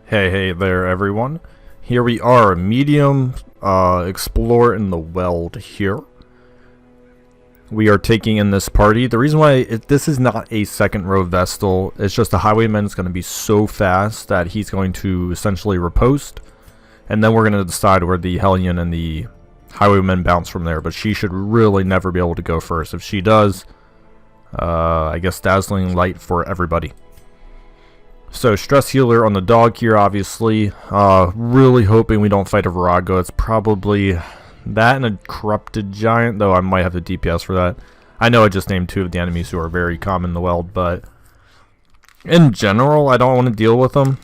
Hey there everyone. Here we are, medium explorer in the weald here. We are taking in this party. The reason why this is not a second row Vestal, it's just the highwayman is going to be so fast that he's going to essentially riposte. And then we're going to decide where the Hellion and the highwayman bounce from there. But she should really never be able to go first. If she does, I guess dazzling light for everybody. So stress healer on the dog here, obviously. Really hoping we don't fight a Virago. It's probably that and a corrupted giant, though I might have the DPS for that. I know I just named two of the enemies who are very common in the weald, but in general, I don't want to deal with them.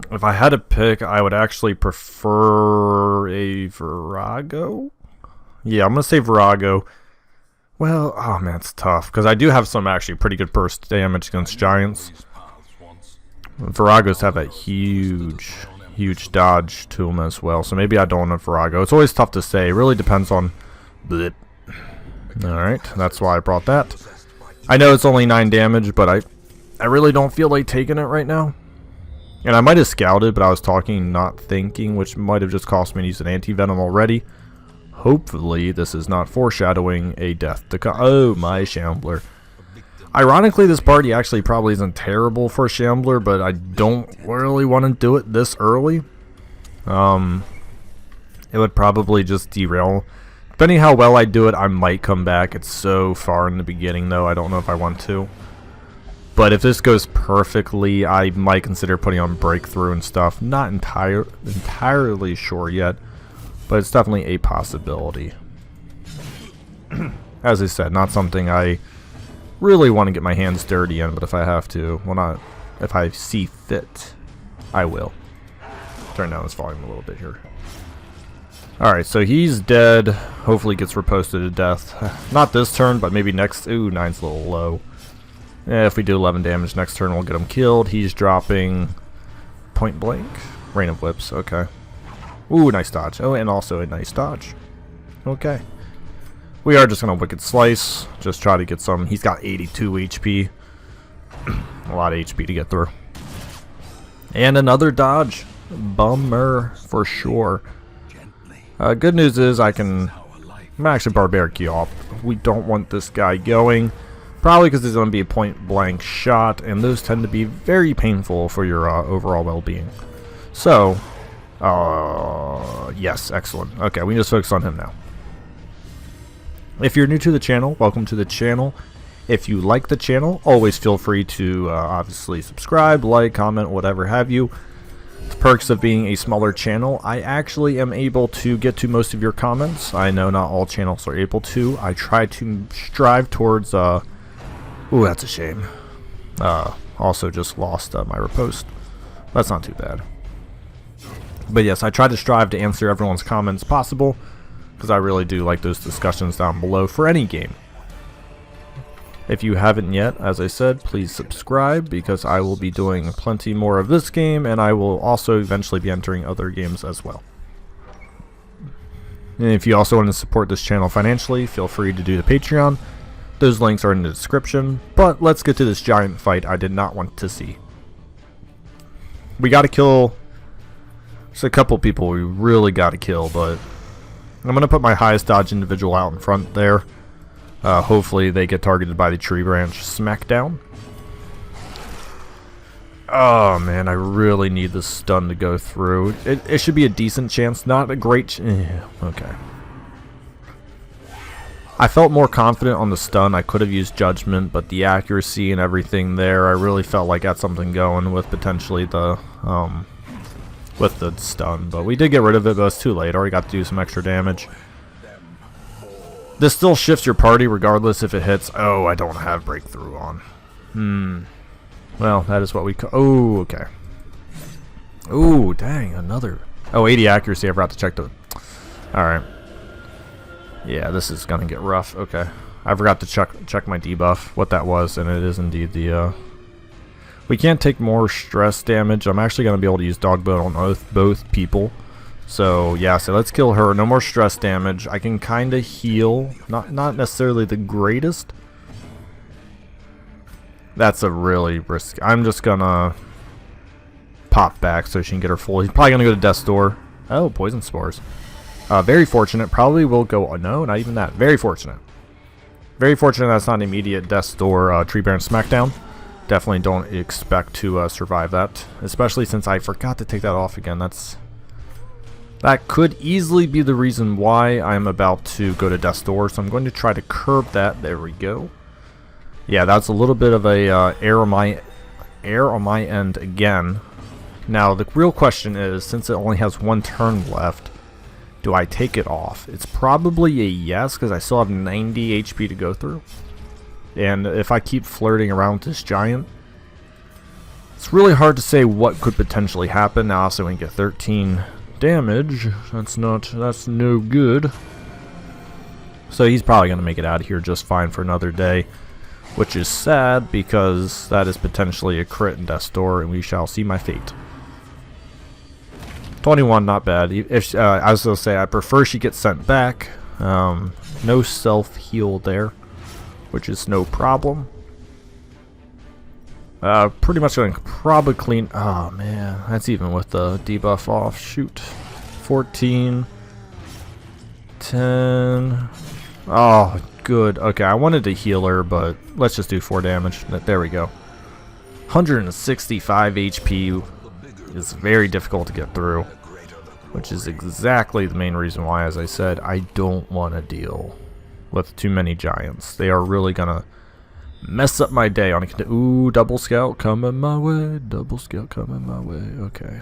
If I had to pick, I would actually prefer a Virago. Yeah, I'm going to say Virago. Well, oh man, it's tough, because I do have some actually pretty good burst damage against giants. Viragos have a huge dodge to them as well, so maybe I don't want a Virago. It's always tough to say. It really depends on... Alright, that's why I brought that. I know it's only 9 damage, but I really don't feel like taking it right now. And I might have scouted, but I was talking, not thinking, which might have just cost me to use an anti-venom already. Hopefully, this is not foreshadowing a death to come. Oh, my Shambler. Ironically, this party actually probably isn't terrible for a Shambler, but I don't really want to do it this early. It would probably just derail. Depending how well I do it, I might come back. It's so far in the beginning, though, I don't know if I want to. But if this goes perfectly, I might consider putting on breakthrough and stuff. Not entirely sure yet, but it's definitely a possibility. As I said, not something I really want to get my hands dirty in, but if I have to, well, not if I see fit, I will. Turn down this volume a little bit here. Alright, so he's dead. Hopefully gets riposted to death. Not this turn, but maybe next. Ooh, 9's a little low. Yeah, if we do 11 damage next turn, we'll get him killed. He's dropping point blank. Rain of Whips, okay. Ooh, nice dodge. Oh, and also a nice dodge. Okay. We are just going to Wicked Slice. Just try to get some. He's got 82 HP. A lot of HP to get through. And another dodge. Bummer for sure. Good news is I'm actually Barbaric you off. We don't want this guy going. Probably because there's going to be a point blank shot. And those tend to be very painful for your overall well-being. So, yes, excellent. Okay, we can just focus on him now. If you're new to the channel, welcome to the channel. If you like the channel, always feel free to obviously subscribe, like, comment, whatever have you. The perks of being a smaller channel, I actually am able to get to most of your comments. I know not all channels are able to. I try to strive towards... ooh, that's a shame. Also just lost my repost. That's not too bad. But yes, I try to strive to answer everyone's comments possible, because I really do like those discussions down below for any game. If you haven't yet, as I said, please subscribe, because I will be doing plenty more of this game, and I will also eventually be entering other games as well. And if you also want to support this channel financially, feel free to do the Patreon. Those links are in the description, but let's get to this giant fight I did not want to see. We gotta kill... There's a couple people we really gotta kill, but... I'm going to put my highest dodge individual out in front there. Hopefully they get targeted by the tree branch smackdown. Oh man, I really need this stun to go through. It should be a decent chance, not a great... okay. I felt more confident on the stun. I could have used judgment, but the accuracy and everything there, I really felt like I got something going with potentially the... with the stun, but we did get rid of it, but it's too late. Already got to do some extra damage. This still shifts your party regardless if it hits. Oh, I don't have breakthrough on. Well, that is what we oh, okay. Ooh, dang, another. Oh, 80 accuracy. I forgot to check the... Alright. Yeah, this is gonna get rough. Okay. I forgot to check my debuff, what that was, and it is indeed the... We can't take more stress damage. I'm actually going to be able to use dog bone on both people. So, yeah, so let's kill her. No more stress damage. I can kind of heal. Not necessarily the greatest. That's a really risky... I'm just going to pop back so she can get her full. He's probably going to go to Death's Door. Oh, Poison Spores. Very fortunate. Probably will go... Oh, no, not even that. Very fortunate. Very fortunate that's not an immediate Death's Door Tree Baron Smackdown. Definitely don't expect to survive that. Especially since I forgot to take that off again. That could easily be the reason why I'm about to go to Death's Door. So I'm going to try to curb that. There we go. Yeah, that's a little bit of a error on my end again. Now, the real question is, since it only has one turn left, do I take it off? It's probably a yes, because I still have 90 HP to go through. And if I keep flirting around with this giant, it's really hard to say what could potentially happen. Now, also, we can get 13 damage. That's no good. So he's probably going to make it out of here just fine for another day, which is sad because that is potentially a crit in Death's Door, and we shall see my fate. 21, not bad. If I was going to say, I prefer she gets sent back. No self-heal there, which is no problem. Pretty much going to probably clean... Oh, man. That's even with the debuff off. Shoot. 14. 10. Oh, good. Okay, I wanted to heal her, but let's just do 4 damage. There we go. 165 HP is very difficult to get through, which is exactly the main reason why, as I said, I don't want to deal with too many giants. They are really going to mess up my day on a... Ooh, double scout coming my way. Double scout coming my way. Okay.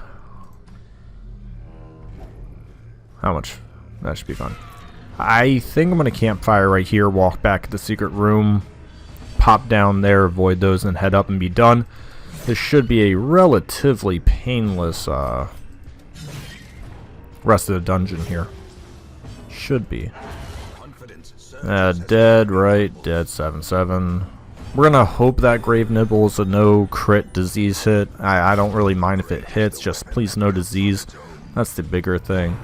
How much? That should be fun. I think I'm going to campfire right here, walk back to the secret room, pop down there, avoid those, and head up and be done. This should be a relatively painless rest of the dungeon here. Should be. Dead, right, dead, 7-7. We're going to hope that Grave Nibble is a no crit disease hit. I don't really mind if it hits, just please no disease. That's the bigger thing.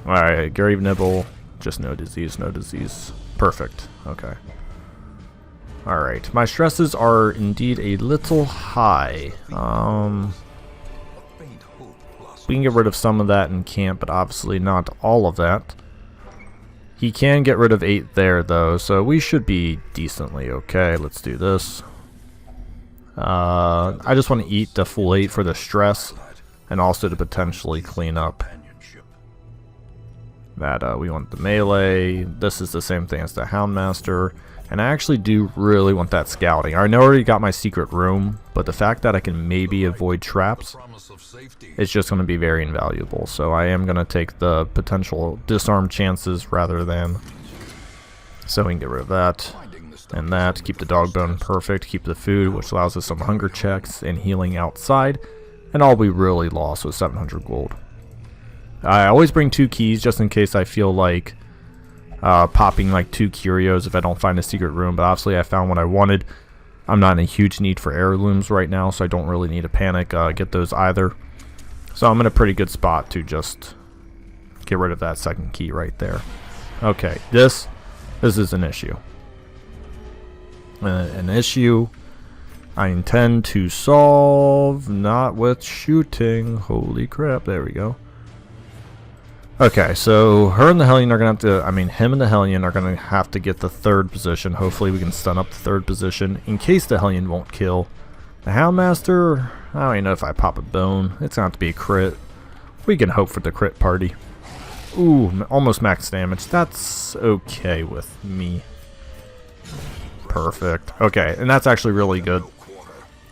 Alright, Grave Nibble, just no disease, no disease. Perfect, okay. Alright, my stresses are indeed a little high. We can get rid of some of that in camp, but obviously not all of that. He can get rid of 8 there, though, so we should be decently okay. Let's do this. I just want to eat the full 8 for the stress, and also to potentially clean up that we want the melee. This is the same thing as the Houndmaster, and I actually do really want that scouting. I already got my secret room, but the fact that I can maybe avoid traps is just going to be very invaluable. So I am going to take the potential disarm chances rather than... So we can get rid of that and that. Keep the dog bone perfect. Keep the food, which allows us some hunger checks and healing outside. And all we really lost was 700 gold. I always bring 2 keys just in case I feel like popping like 2 curios if I don't find a secret room. But obviously I found what I wanted. I'm not in a huge need for heirlooms right now, so I don't really need to panic get those either. So I'm in a pretty good spot to just get rid of that second key right there. Okay, this is an issue. An issue I intend to solve, not with shooting. Holy crap, there we go. Okay, so her and the Hellion are going to have to, him and the Hellion are going to have to get the 3rd position. Hopefully we can stun up the 3rd position in case the Hellion won't kill. The Houndmaster, I don't even know if I pop a bone. It's going to have to be a crit. We can hope for the crit party. Ooh, almost max damage. That's okay with me. Perfect. Okay, and that's actually really good.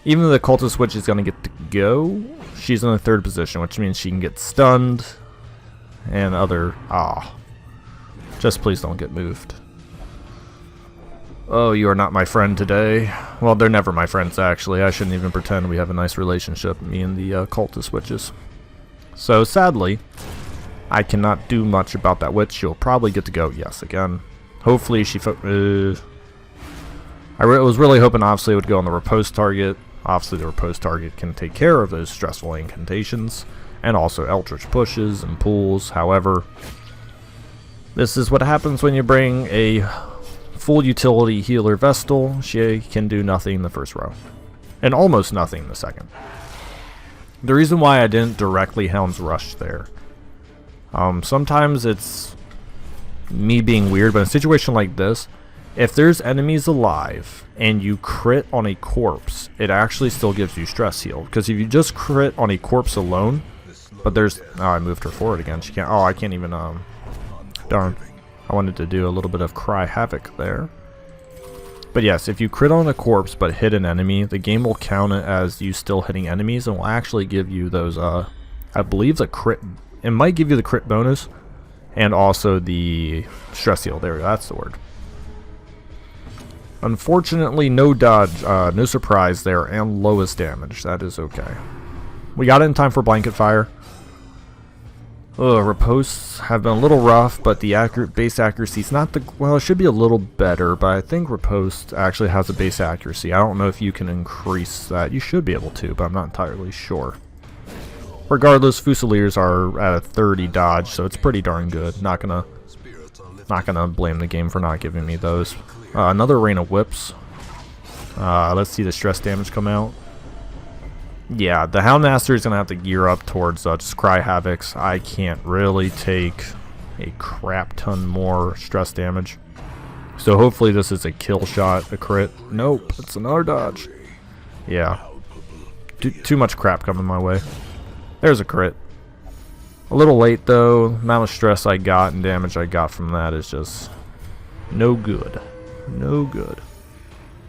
Even though the Cultist Witch is going to get to go, she's in the 3rd position, which means she can get stunned. And other... just please don't get moved. Oh, you are not my friend today. Well, they're never my friends, actually. I shouldn't even pretend we have a nice relationship, me and the Cultist Witches. So, sadly, I cannot do much about that witch. She'll probably get to go. Yes, again. Hopefully she... I was really hoping, obviously, it would go on the repose target. Obviously, the repose target can take care of those stressful incantations. And also Eldritch pushes and pulls. However, this is what happens when you bring a full utility healer Vestal. She can do nothing in the first row. And almost nothing in the second. The reason why I didn't directly Hound's Rush there. Sometimes it's me being weird, but in a situation like this, if there's enemies alive and you crit on a corpse, it actually still gives you stress heal. Because if you just crit on a corpse alone, but there's... Oh, I moved her forward again. She can't... Oh, I can't even... Darn. I wanted to do a little bit of Cry Havoc there. But yes, if you crit on a corpse but hit an enemy, the game will count it as you still hitting enemies and will actually give you those, I believe the crit... It might give you the crit bonus and also the stress heal. There, that's the word. Unfortunately, no dodge, no surprise there, and lowest damage. That is okay. We got it in time for blanket fire. Riposts have been a little rough, but the base accuracy is not the... Well, it should be a little better, but I think Riposte actually has a base accuracy. I don't know if you can increase that. You should be able to, but I'm not entirely sure. Regardless, Fusiliers are at a 30 dodge, so it's pretty darn good. Not gonna blame the game for not giving me those. Another Rain of Whips. Let's see the stress damage come out. Yeah, the Houndmaster is going to have to gear up towards just Cry Havocs. I can't really take a crap ton more stress damage. So hopefully this is a kill shot, a crit. Nope, it's another dodge. Yeah. Too much crap coming my way. There's a crit. A little late though. Amount of stress I got and damage I got from that is just no good. No good.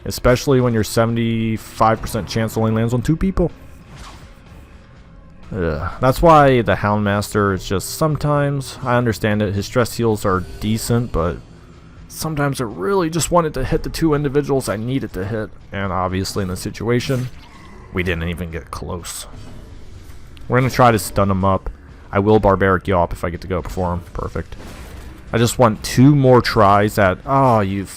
Especially when your 75% chance only lands on 2 people. That's why the Houndmaster is just sometimes, I understand it, his stress heals are decent, but sometimes I really just wanted to hit the 2 individuals I needed to hit. And obviously in this situation, we didn't even get close. We're going to try to stun him up. I will Barbaric Yawp if I get to go before him. Perfect. I just want 2 more tries at... Oh, you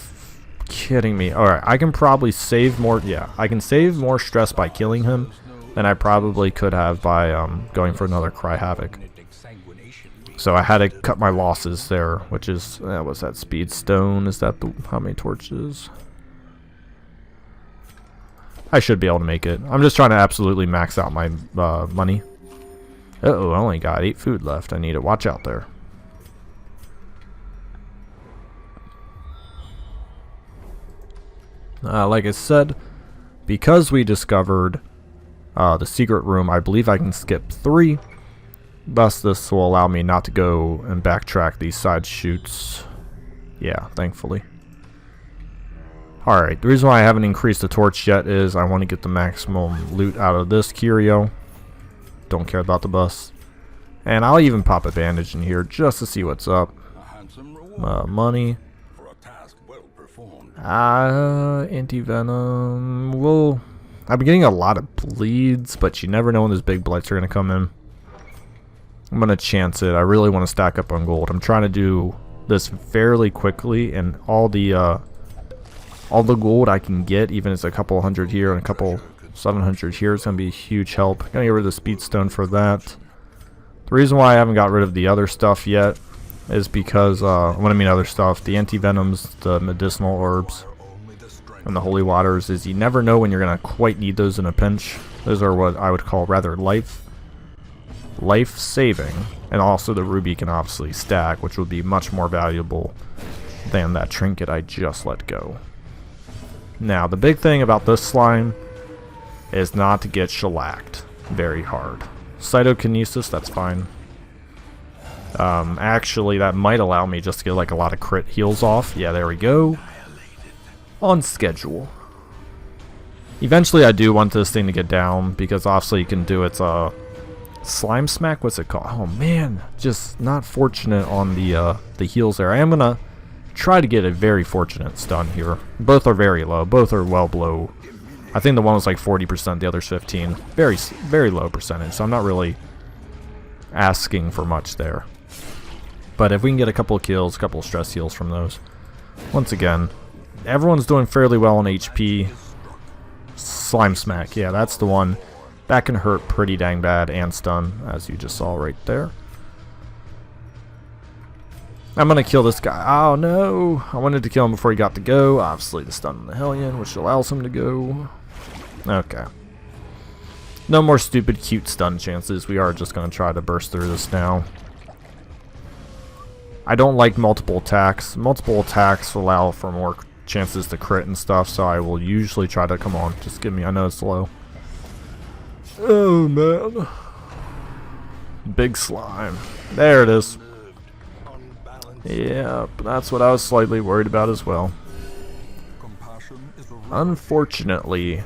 kidding me. Alright, I can probably save more... Yeah, I can save more stress by killing him than I probably could have by going for another Cry Havoc. So I had to cut my losses there, which is... what's that? Speed Stone? Is that the... How many torches? I should be able to make it. I'm just trying to absolutely max out my money. Uh-oh, I only got 8 food left. I need to watch out there. Like I said, because we discovered the secret room, I believe I can skip 3. Thus, this will allow me not to go and backtrack these side chutes. Yeah, thankfully. Alright, the reason why I haven't increased the torch yet is I want to get the maximum loot out of this curio. Don't care about the bus. And I'll even pop a bandage in here just to see what's up. Money. Anti-venom. Well, I've been getting a lot of bleeds, but you never know when those big blights are going to come in. I'm going to chance it. I really want to stack up on gold. I'm trying to do this fairly quickly, and all the gold I can get, even if it's a couple hundred here and a couple 700 here, is going to be a huge help. Gonna get rid of the speed stone for that. The reason why I haven't got rid of the other stuff yet is because, when I mean other stuff, the anti-venoms, the medicinal herbs, and the holy waters, is you never know when you're going to quite need those in a pinch. Those are what I would call rather life-saving. And also the ruby can obviously stack, which would be much more valuable than that trinket I just let go. Now, the big thing about this slime is not to get shellacked very hard. Cytokinesis, that's fine. Actually, that might allow me just to get like a lot of crit heals off. Yeah, there we go. On schedule. Eventually, I do want this thing to get down because obviously you can do its slime smack. What's it called? Oh man, just not fortunate on the heals there. I am gonna try to get a very fortunate stun here. Both are very low. Both are well below. I think the one was like 40%, the other's 15. Very, very low percentage. So I'm not really asking for much there. But if we can get a couple of kills, a couple of stress heals from those. Once again, everyone's doing fairly well on HP. Slime Smack, yeah, that's the one. That can hurt pretty dang bad and stun, as you just saw right there. I'm going to kill this guy. Oh no! I wanted to kill him before he got to go. Obviously the stun on the Hellion, which allows him to go. Okay. No more stupid cute stun chances. We are just going to try to burst through this now. I don't like multiple attacks. Multiple attacks allow for more chances to crit and stuff, so I will usually try to, come on, just give me, I know it's low. Oh man. Big slime. There it is. Yeah, that's what I was slightly worried about as well. Unfortunately,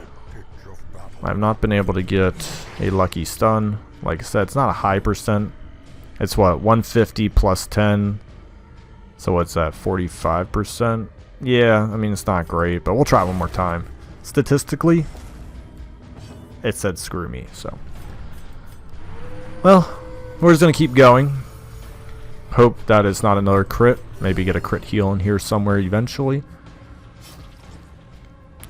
I've not been able to get a lucky stun. Like I said, it's not a high percent. It's what, 150 plus 10. So what's that, 45%? Yeah, I mean, it's not great, but we'll try one more time. Statistically, it said screw me, so. Well, we're just going to keep going. Hope that it's not another crit. Maybe get a crit heal in here somewhere eventually.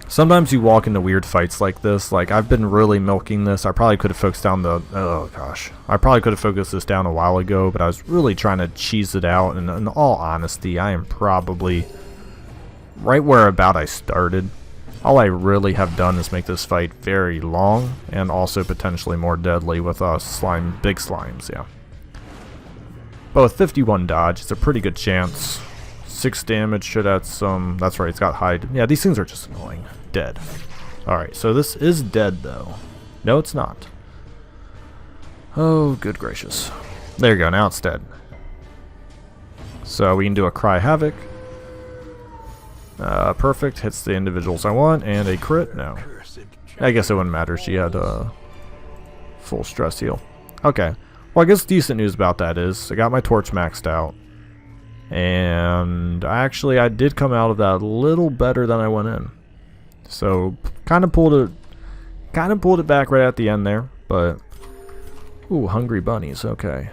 Sometimes you walk into weird fights like this. Like, I've been really milking this. I probably could have focused down the... Oh, gosh. I probably could have focused this down a while ago, but I was really trying to cheese it out. And in all honesty, I am probably right where about I started. All I really have done is make this fight very long and also potentially more deadly with big slimes, yeah. But with 51 dodge, it's a pretty good chance. 6 damage should add some... That's right, it's got high... Yeah, these things are just annoying. Dead. Alright, so this is dead, though. No, it's not. Oh, good gracious. There you go, now it's dead. So we can do a Cry Havoc. Perfect, hits the individuals I want, and a crit? No. I guess it wouldn't matter, she had a full stress heal. Okay, well I guess decent news about that is, I got my torch maxed out. And actually I did come out of that a little better than I went in. So kind of pulled it back right at the end there, but ooh, hungry bunnies, okay.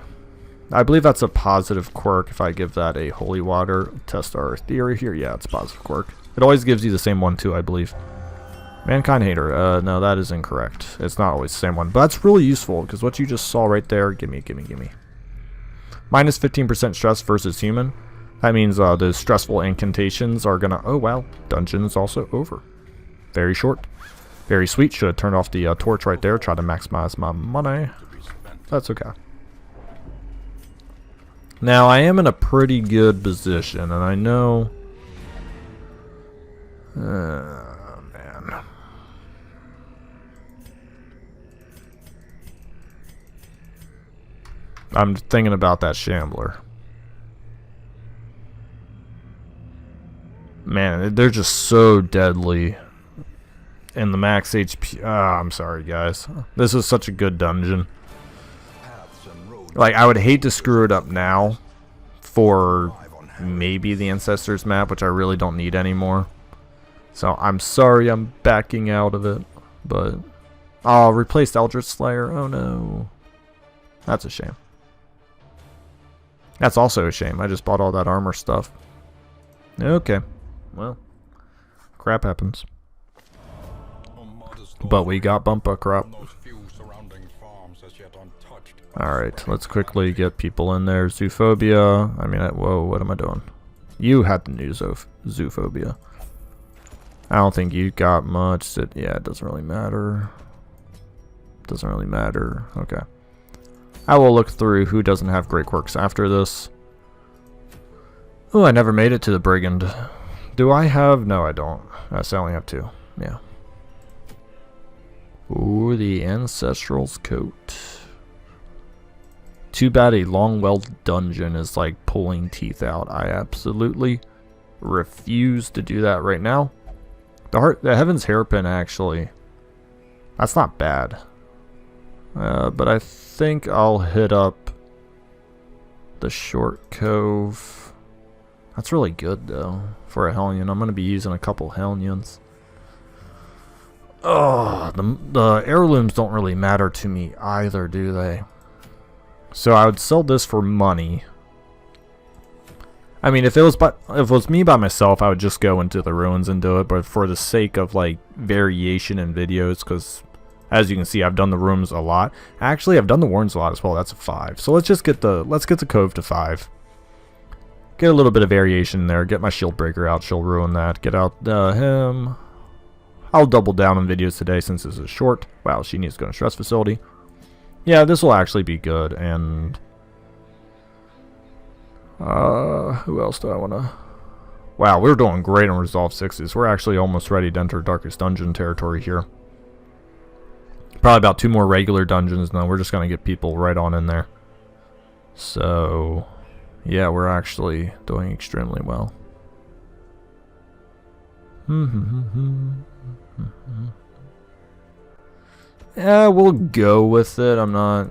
I believe that's a positive quirk if I give that a holy water. Test our theory here. Yeah, it's a positive quirk. It always gives you the same one too, I believe. Mankind Hater. No, that is incorrect. It's not always the same one, but that's really useful because what you just saw right there, gimme. Minus 15% stress versus human. That means those stressful incantations are gonna... Oh, wow. Dungeon is also over. Very short. Very sweet. Should have turned off the torch right there. Try to maximize my money. That's okay. Now, I am in a pretty good position, and I know... man. I'm thinking about that Shambler. Man, they're just so deadly. And the max HP... I'm sorry, guys. This is such a good dungeon. Like, I would hate to screw it up now for maybe the Ancestors map, which I really don't need anymore. So, I'm sorry I'm backing out of it. But... Oh, replaced Eldritch Slayer. Oh, no. That's a shame. That's also a shame. I just bought all that armor stuff. Okay. Well, crap happens. But we got bumper crop. Alright, let's quickly get people in there. Zoophobia. I mean, whoa, what am I doing? You had the new zoophobia. I don't think you got much. Yeah, it doesn't really matter. Doesn't really matter. Okay. I will look through who doesn't have great quirks after this. Oh, I never made it to the Brigand. Do I have? No, I don't. I only have 2. Yeah. Ooh, the Ancestral's Coat. Too bad a long weald dungeon is like pulling teeth out. I absolutely refuse to do that right now. The Heaven's Hairpin, actually. That's not bad. But I think I'll hit up the Short Cove. That's really good, though, for a Hellion. I'm going to be using a couple Hellions. Oh, the heirlooms don't really matter to me either, do they? So I would sell this for money. I mean, if it was me by myself, I would just go into the ruins and do it. But for the sake of like variation in videos, because as you can see, I've done the rooms a lot. Actually, I've done the warrens a lot as well. That's a 5. So let's get the Cove to 5. Get a little bit of variation there. Get my shield breaker out. She'll ruin that. Get out him. I'll double down on videos today since this is short. Wow, she needs to go to stress facility. Yeah, this will actually be good. And who else do I want to... Wow, we're doing great on Resolve 6s. We're actually almost ready to enter Darkest Dungeon territory here. Probably about 2 more regular dungeons, and then we're just going to get people right on in there. So, yeah, we're actually doing extremely well. Yeah, we'll go with it. I'm not...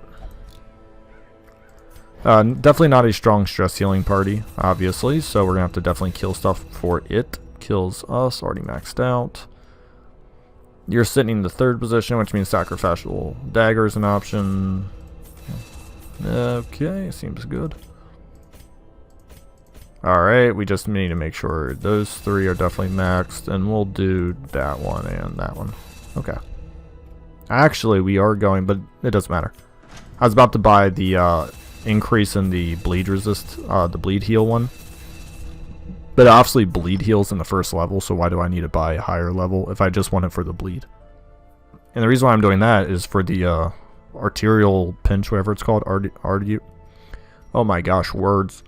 definitely not a strong stress healing party, obviously, so we're going to have to definitely kill stuff before it kills us. Already maxed out. You're sitting in the 3rd position, which means sacrificial dagger is an option. Okay, seems good. Alright, we just need to make sure those 3 are definitely maxed, and we'll do that one and that one. Okay. Actually, we are going, but it doesn't matter. I was about to buy the increase in the bleed resist, the bleed heal one. But obviously bleed heals in the 1st level, so why do I need to buy a higher level if I just want it for the bleed? And the reason why I'm doing that is for the arterial pinch, whatever it's called. Oh my gosh, words.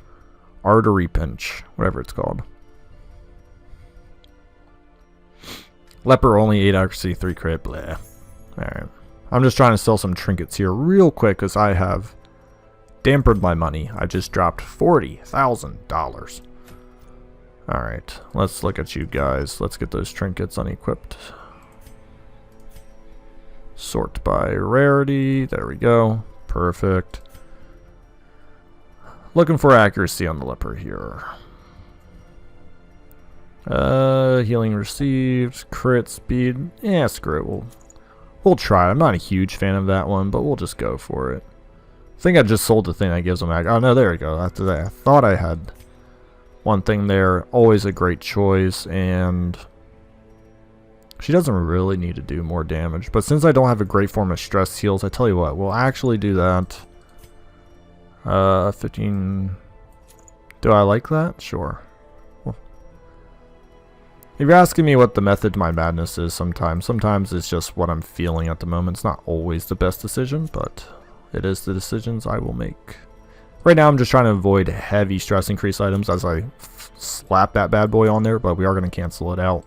Artery pinch, whatever it's called. Leper only 8 accuracy, 3 crit, blah. Alright. I'm just trying to sell some trinkets here real quick because I have dampened my money. I just dropped $40,000. Alright, let's look at you guys. Let's get those trinkets unequipped. Sort by rarity. There we go. Perfect. Looking for accuracy on the leper here. Healing received. Crit speed. Yeah, screw it. We'll try. I'm not a huge fan of that one, but we'll just go for it. I think I just sold the thing that gives them accuracy. Oh, no, there we go. After that, I thought I had one thing there. Always a great choice, and she doesn't really need to do more damage. But since I don't have a great form of stress heals, I tell you what, we'll actually do that. 15. Do I like that? Sure. Well, if you're asking me what the method to my madness is sometimes it's just what I'm feeling at the moment. It's not always the best decision, but it is the decisions I will make. Right now I'm just trying to avoid heavy stress increase items as I slap that bad boy on there, but we are going to cancel it out.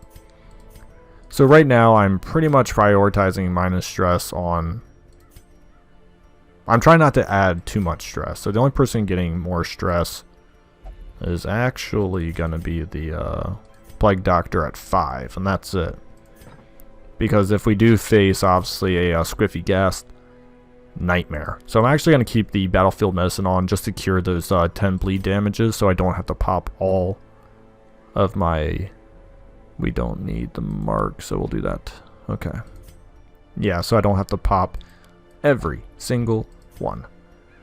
So right now I'm pretty much prioritizing minus stress on... I'm trying not to add too much stress. So the only person getting more stress is actually going to be the Plague Doctor at 5, and that's it. Because if we do face, obviously, a Squiffy Ghast, nightmare. So I'm actually going to keep the Battlefield Medicine on just to cure those 10 bleed damages, so I don't have to pop all of my... We don't need the mark, so we'll do that. Okay. Yeah, so I don't have to pop every single one.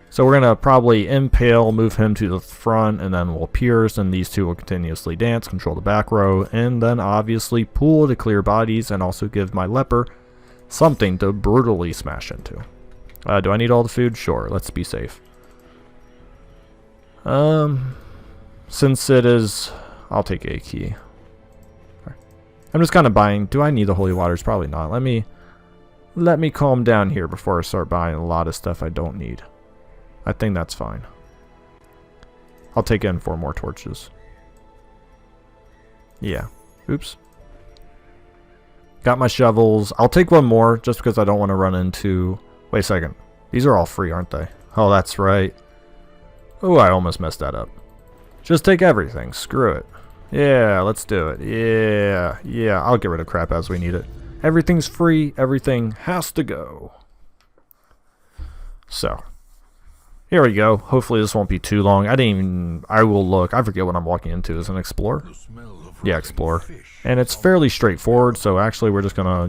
So we're going to probably impale, move him to the front, and then we'll pierce, and these 2 will continuously dance, control the back row, and then obviously pull to clear bodies, and also give my leper something to brutally smash into. Do I need all the food? Sure, let's be safe. Since it is... I'll take a key. I'm just kind of buying... Do I need the holy waters? Probably not. Let me calm down here before I start buying a lot of stuff I don't need. I think that's fine. I'll take in 4 more torches. Yeah. Oops. Got my shovels. I'll take 1 more just because I don't want to run into... Wait a second. These are all free, aren't they? Oh, that's right. Oh, I almost messed that up. Just take everything. Screw it. Yeah, let's do it. Yeah, I'll get rid of crap as we need it. Everything's free. Everything has to go. So, here we go. Hopefully this won't be too long. I will look. I forget what I'm walking into. Is an explorer? Yeah, explorer. And it's fairly straightforward, so actually we're just gonna,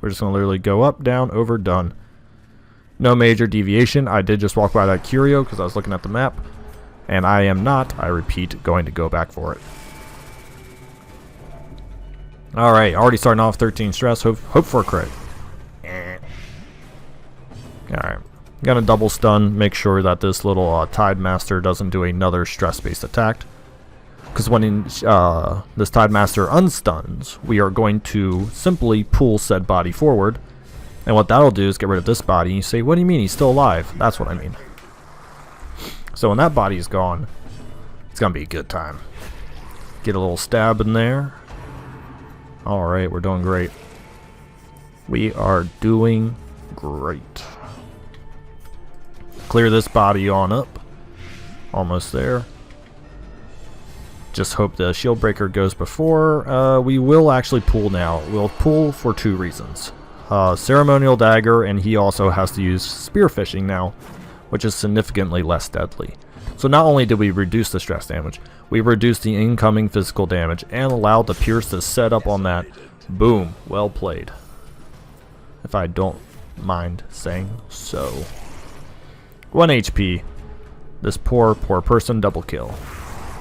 literally go up, down, over, done. No major deviation. I did just walk by that curio because I was looking at the map. And I am not, I repeat, going to go back for it. Alright, already starting off 13 stress. Hope for a crit. Alright. Gonna double stun, make sure that this little Tide Master doesn't do another stress-based attack. Because because when this Tide Master unstuns, we are going to simply pull said body forward. And what that'll do is get rid of this body. And you say, what do you mean? He's still alive. That's what I mean. So when that body is gone, it's going to be a good time. Get a little stab in there. Alright, we're doing great. We are doing great. Clear this body on up. Almost there. Just hope the shield breaker goes before. We will actually pull now. We'll pull for 2 reasons. Ceremonial dagger, and he also has to use spearfishing now, which is significantly less deadly. So not only did we reduce the stress damage, we reduced the incoming physical damage and allowed the Pierce to set up on that. Boom. Well played. If I don't mind saying so. 1 HP. This poor person double kill.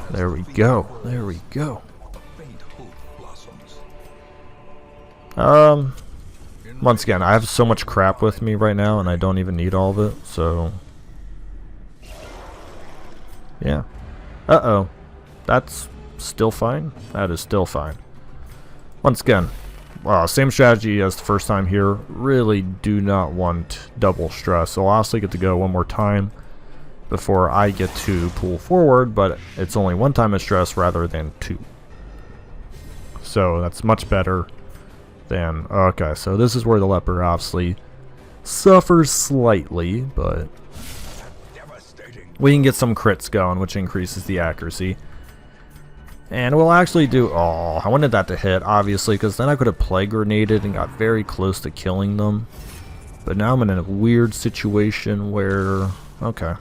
There we go. There we go. Once again, I have so much crap with me right now, and I don't even need all of it, so... yeah. Uh-oh. That's still fine? That is still fine. Once again, same strategy as the first time here. Really do not want double stress, so I'll honestly get to go one more time before I get to pull forward, but it's only 1 time of stress rather than 2. So that's much better. Then, okay, so this is where the leper obviously suffers slightly, but we can get some crits going, which increases the accuracy. And we'll actually do, oh, I wanted that to hit, obviously, because then I could have plague grenaded and got very close to killing them. But now I'm in a weird situation where, okay.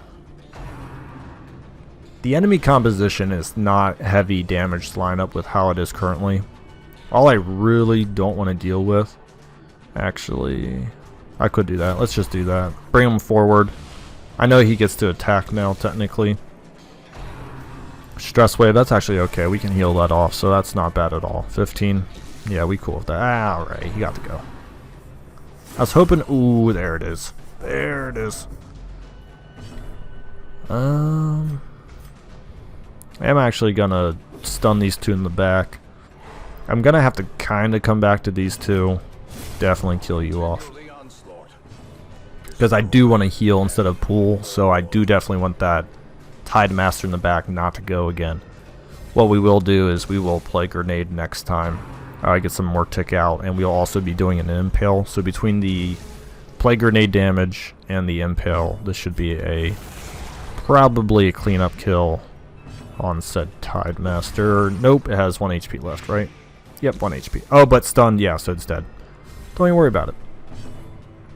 The enemy composition is not heavy damage lineup with how it is currently. All I really don't want to deal with, actually, I could do that. Let's just do that. Bring him forward. I know he gets to attack now, technically. Stress wave, that's actually okay. We can heal that off, so that's not bad at all. 15. Yeah, we cool with that. Alright, he got to go. I was hoping, ooh, there it is. There it is. I'm actually gonna stun these 2 in the back. I'm gonna have to kind of come back to these 2. Definitely kill you off. Because I do want to heal instead of pull, so I do definitely want that Tide Master in the back not to go again. What we will do is we will play grenade next time. Get some more tick out, and we'll also be doing an impale. So between the play grenade damage and the impale, this should be probably a cleanup kill on said Tide Master. Nope, it has 1 HP left, right? Yep, 1 HP. Oh, but stunned, yeah, so it's dead. Don't even worry about it.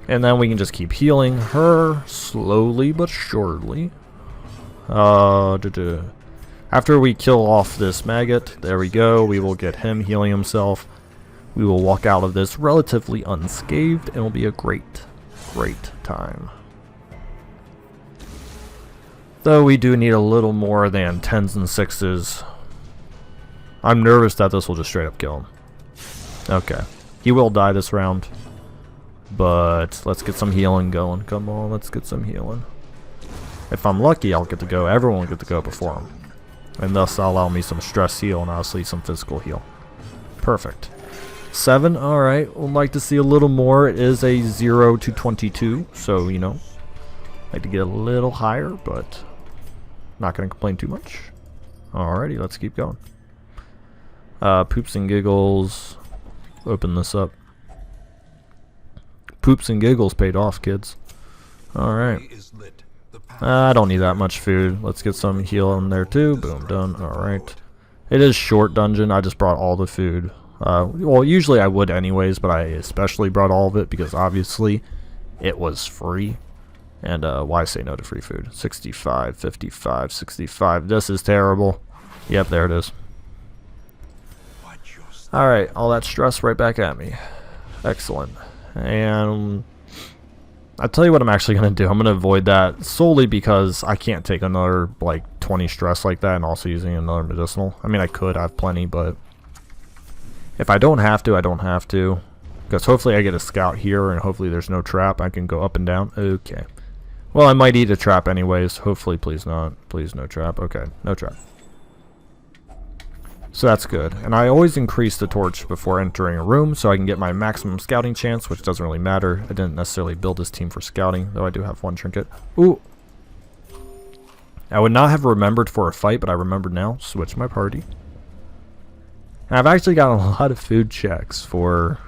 And then we can just keep healing her slowly but surely. After we kill off this maggot, there we go, we will get him healing himself. We will walk out of this relatively unscathed, and it will be a great, great time. Though we do need a little more than 10s and 6s. I'm nervous that this will just straight up kill him. Okay. He will die this round. But let's get some healing going. Come on, let's get some healing. If I'm lucky, I'll get to go. Everyone will get to go before him. And thus allow me some stress heal and obviously some physical heal. Perfect. 7, alright. Would like to see a little more. It is a 0 to 22. So, you know, like to get a little higher, but not going to complain too much. Alrighty, let's keep going. Poops and giggles. Open this up. Poops and giggles paid off, kids. Alright. I don't need that much food. Let's get some heal in there too. Boom, done. Alright. It is short dungeon. I just brought all the food. Well, usually I would anyways, but I especially brought all of it because obviously it was free. And why say no to free food? 65, 55, 65. This is terrible. Yep, there it is. Alright, all that stress right back at me. Excellent. And I'll tell you what I'm actually going to do. I'm going to avoid that solely because I can't take another like 20 stress like that and also using another medicinal. I mean, I could, I have plenty, but if I don't have to, I don't have to. Because hopefully I get a scout here and hopefully there's no trap. I can go up and down. Okay. Well, I might eat a trap anyways. Hopefully, please not. Please, no trap. Okay, no trap. So that's good. And I always increase the torch before entering a room so I can get my maximum scouting chance, which doesn't really matter. I didn't necessarily build this team for scouting, though I do have one trinket. Ooh! I would not have remembered for a fight, but I remembered now. Switch my party. And I've actually got a lot of food checks for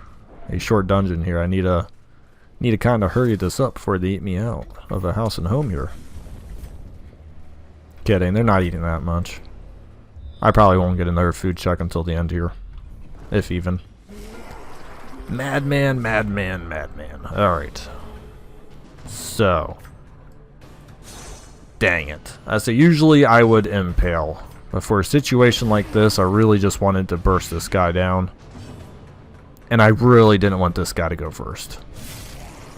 a short dungeon here. I need to kind of hurry this up before they eat me out of a house and home here. Kidding, they're not eating that much. I probably won't get another food check until the end here, if even. Madman, madman, madman. Alright. So. Dang it. So usually I would impale. But for a situation like this, I really just wanted to burst this guy down. And I really didn't want this guy to go first.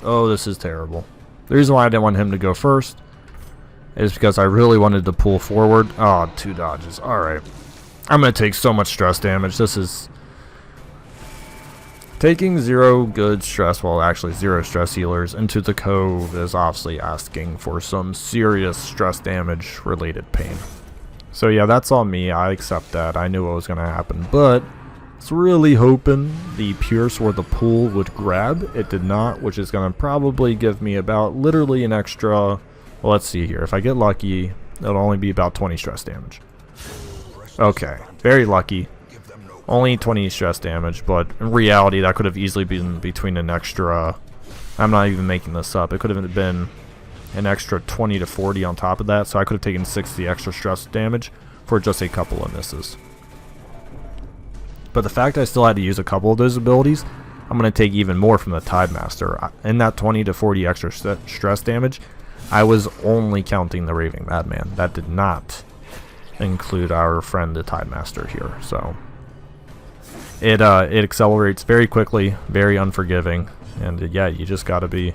Oh, this is terrible. The reason why I didn't want him to go first is because I really wanted to pull forward. Oh, 2 dodges. Alright. I'm going to take so much stress damage. This is... Taking 0 good stress, well actually 0 stress healers into the Cove is obviously asking for some serious stress damage related pain. So yeah, that's on me. I accept that. I knew what was going to happen. But I was really hoping the Pierce or the Pull would grab. It did not, which is going to probably give me about literally an extra... Well, let's see here. If I get lucky, it'll only be about 20 stress damage. Okay, very lucky. Only 20 stress damage, but in reality, that could have easily been between an extra... I'm not even making this up. It could have been an extra 20 to 40 on top of that, so I could have taken 60 extra stress damage for just a couple of misses. But the fact I still had to use a couple of those abilities, I'm going to take even more from the Tide Master. In that 20 to 40 extra stress damage, I was only counting the Raving Madman. That did not include our friend the Tide Master here. So it accelerates very quickly, very unforgiving, and yeah, you just gotta be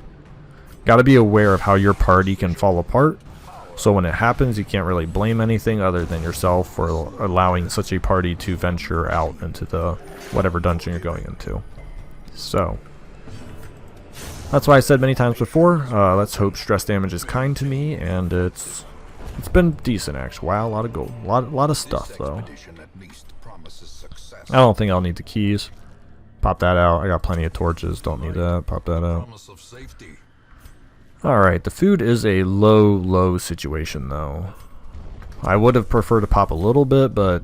aware of how your party can fall apart. So when it happens, you can't really blame anything other than yourself for allowing such a party to venture out into the whatever dungeon you're going into. So that's why I said many times before, let's hope stress damage is kind to me, and it's been decent actually. Wow, a lot of gold, a lot of stuff though. I don't think I'll need the keys. Pop that out. I got plenty of torches. Don't need that. Pop that out. Alright, the food is a low situation though. I would have preferred to pop a little bit, but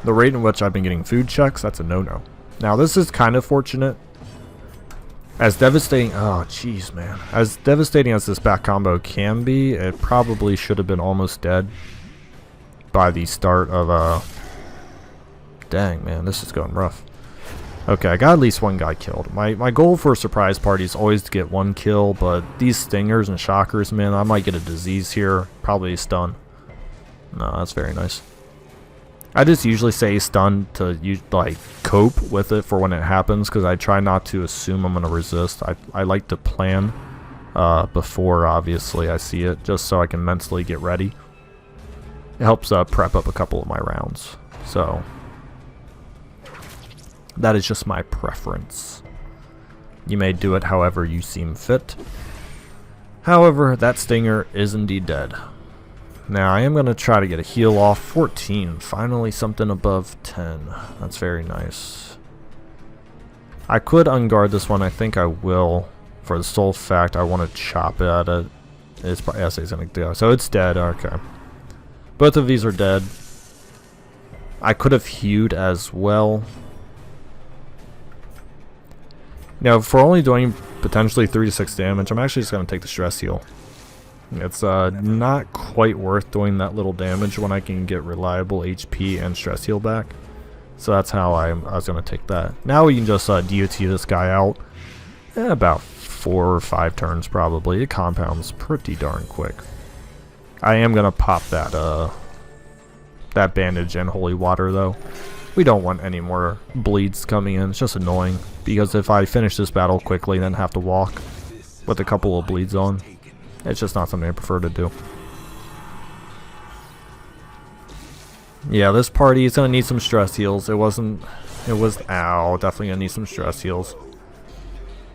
the rate in which I've been getting food checks, that's a no-no. Now this is kind of fortunate. As devastating, oh jeez man. As devastating as this back combo can be, it probably should have been almost dead by the start of, dang man, this is going rough. Okay, I got at least one guy killed. My goal for a surprise party is always to get 1 kill, but these stingers and shockers, man, I might get a disease here. Probably a stun. No, that's very nice. I just usually say stun to like cope with it for when it happens, because I try not to assume I'm going to resist. I like to plan before, obviously, I see it, just so I can mentally get ready. It helps prep up a couple of my rounds. So that is just my preference. You may do it however you seem fit. However, that stinger is indeed dead. Now, I am going to try to get a heal off. 14. Finally, something above 10. That's very nice. I could unguard this one. I think I will. For the sole fact I want to chop it at it. It's probably SA's going to go. So it's dead. Okay. Both of these are dead. I could have hewed as well. Now, for only doing potentially 3 to 6 damage, I'm actually just going to take the stress heal. It's not quite worth doing that little damage when I can get reliable HP and stress heal back. So that's how I was going to take that. Now we can just DOT this guy out. About 4 or 5 turns probably. It compounds pretty darn quick. I am going to pop that that bandage and holy water though. We don't want any more bleeds coming in. It's just annoying, because if I finish this battle quickly and then have to walk with a couple of bleeds on, it's just not something I prefer to do. Yeah, this party is going to need some stress heals. It was, ow, definitely going to need some stress heals.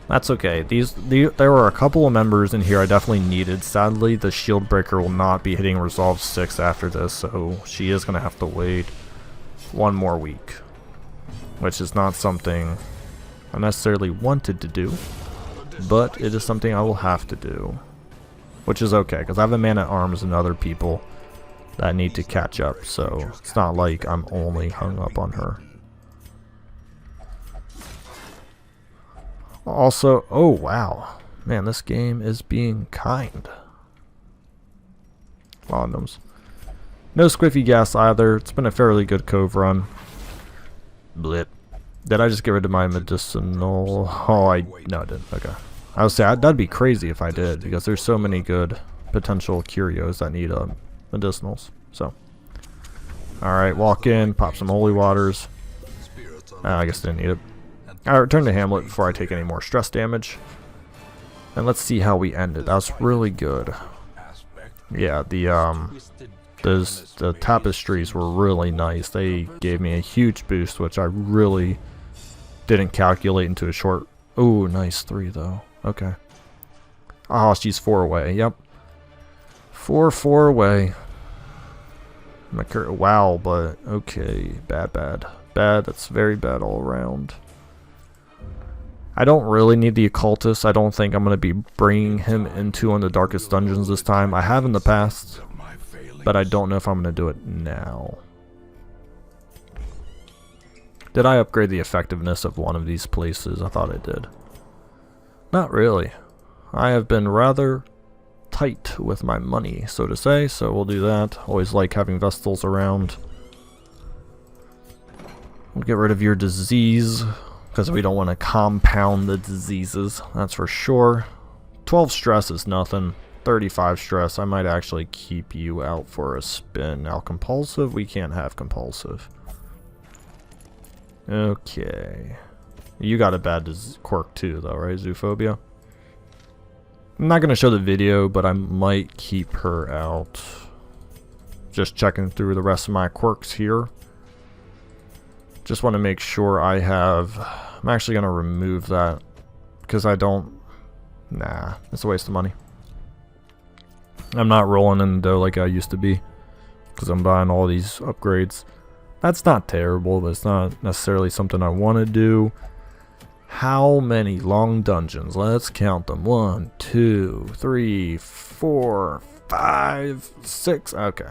That's okay. There were a couple of members in here I definitely needed. Sadly, the shield breaker will not be hitting Resolve 6 after this, so she is going to have to wait. one more week, which is not something I necessarily wanted to do, but it is something I will have to do, which is okay, because I have a man-at-arms and other people that need to catch up, so it's not like I'm only hung up on her. Also, oh wow, man, this game is being kind. Condoms. No squiffy gas either. It's been a fairly good Cove run. Blip. Did I just get rid of my medicinal? Oh, no, I didn't. Okay. I would say that'd be crazy if I did, because there's so many good potential curios that need medicinals. So, all right, walk in, pop some holy waters. I guess I didn't need it. All right, return to Hamlet before I take any more stress damage. And let's see how we ended. That was really good. Yeah, the tapestries were really nice. They gave me a huge boost, which I really didn't calculate into a short. Oh, nice 3 though. Okay. Oh, she's 4 away. Yep. 4 away. Wow, but okay. Bad. That's very bad all around. I don't really need the occultist. I don't think I'm going to be bringing him into one of the darkest dungeons this time. I have in the past, but I don't know if I'm going to do it now. Did I upgrade the effectiveness of one of these places? I thought I did. Not really. I have been rather tight with my money, so to say, so we'll do that. Always like having Vestals around. We'll get rid of your disease, because we don't want to compound the diseases, that's for sure. 12 stress is nothing. 35 stress, I might actually keep you out for a spin. Now compulsive, we can't have compulsive. Okay. You got a bad quirk too though, right, Zoophobia? I'm not going to show the video, but I might keep her out. Just checking through the rest of my quirks here. Just want to make sure I have... I'm actually going to remove that, because I don't... Nah, it's a waste of money. I'm not rolling in the dough like I used to be, because I'm buying all these upgrades. That's not terrible, but it's not necessarily something I want to do. How many long dungeons? Let's count them. 1, 2, 3, 4, 5, 6. Okay.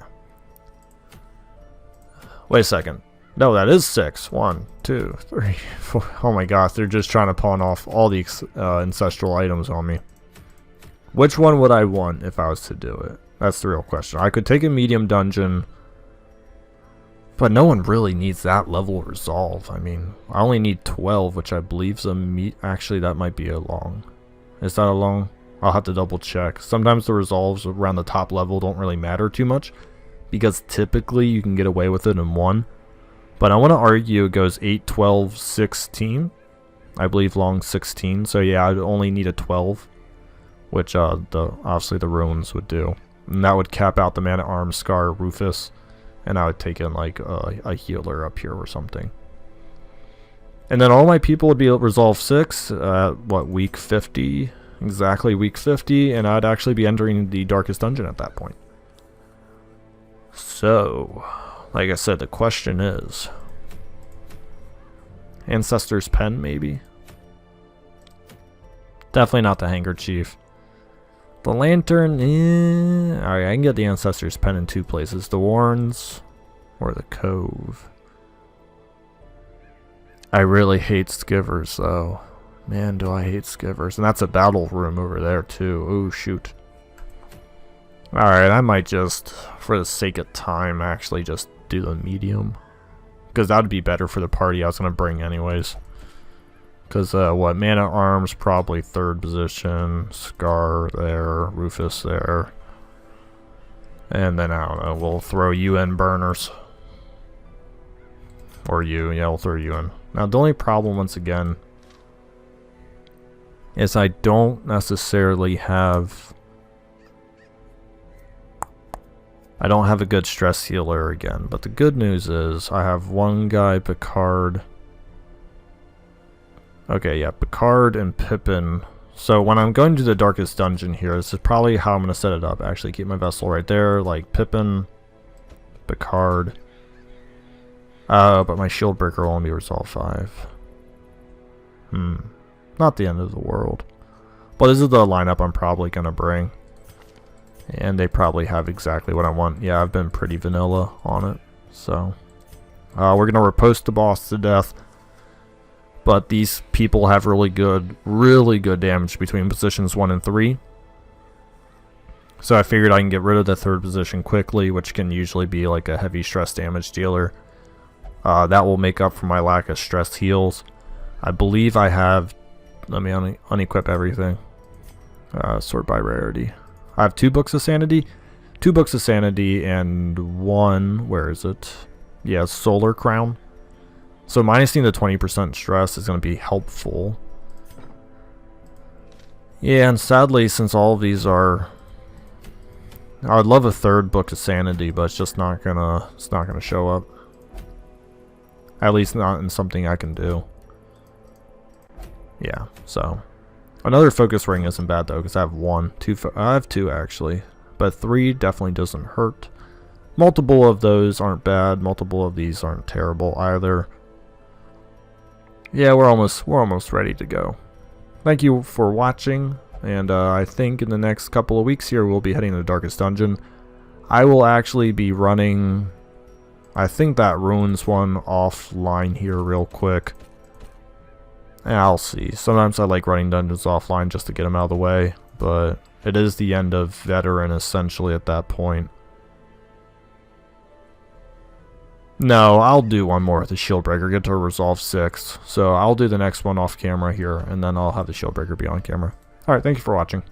Wait a second. No, that is 6. 1, 2, 3, 4. Oh my gosh, they're just trying to pawn off all the ancestral items on me. Which one would I want if I was to do it? That's the real question. I could take a medium dungeon, but no one really needs that level of resolve. I mean, I only need 12, which I believe is a actually, that might be a long. Is that a long? I'll have to double check. Sometimes the resolves around the top level don't really matter too much, because typically you can get away with it in 1. But I want to argue it goes 8, 12, 16. I believe long 16. So yeah, I'd only need a 12, which obviously the ruins would do. And that would cap out the man-at-arms Scar Rufus. And I would take in like a healer up here or something. And then all my people would be resolve 6 at what, week 50? Exactly week 50, and I'd actually be entering the darkest dungeon at that point. So, like I said, the question is... Ancestor's Pen, maybe? Definitely not the Handkerchief. The Lantern, alright, I can get the Ancestor's Pen in 2 places. The Warrens or the Cove. I really hate Skivers, though. Man, do I hate Skivers. And that's a battle room over there, too. Oh, shoot. Alright, I might just, for the sake of time, actually just do the medium. Because that would be better for the party I was going to bring anyways. Because, what, Man-at-Arms, probably 3rd position. Scar there, Rufus there. And then, I don't know, we'll throw you in, Burners. Or you, yeah, we'll throw you in. Now, the only problem, once again, is I don't necessarily have... I don't have a good stress healer again. But the good news is, I have one guy, Picard... Okay, yeah, Picard and Pippin. So when I'm going to the darkest dungeon here, this is probably how I'm going to set it up. Actually, keep my vessel right there, like Pippin, Picard. But my shield breaker will only be resolve 5. Not the end of the world. But this is the lineup I'm probably going to bring. And they probably have exactly what I want. Yeah, I've been pretty vanilla on it. So, we're going to riposte the boss to death. But these people have really good damage between positions 1 and 3. So I figured I can get rid of the 3rd position quickly, which can usually be like a heavy stress damage dealer. That will make up for my lack of stress heals. I believe I have... Let me unequip everything. Sort by rarity. I have 2 books of sanity. 2 books of sanity and 1... Where is it? Yeah, solar crown. So minusing the 20% stress is going to be helpful. Yeah, and sadly, since all of these are... I would love a 3rd book of sanity, but it's just not gonna show up. At least not in something I can do. Yeah, so another focus ring isn't bad though, because I have 1, 2. I have 2 actually, but 3 definitely doesn't hurt. Multiple of those aren't bad. Multiple of these aren't terrible either. Yeah, we're almost ready to go. Thank you for watching, and I think in the next couple of weeks here we'll be heading to the Darkest Dungeon. I will actually be running, I think, that ruins one offline here real quick. I'll see. Sometimes I like running dungeons offline just to get them out of the way, but it is the end of Veteran essentially at that point. No, I'll do one more with the shield breaker, get to resolve 6. So I'll do the next one off camera here, and then I'll have the shield breaker be on camera. Alright, thank you for watching.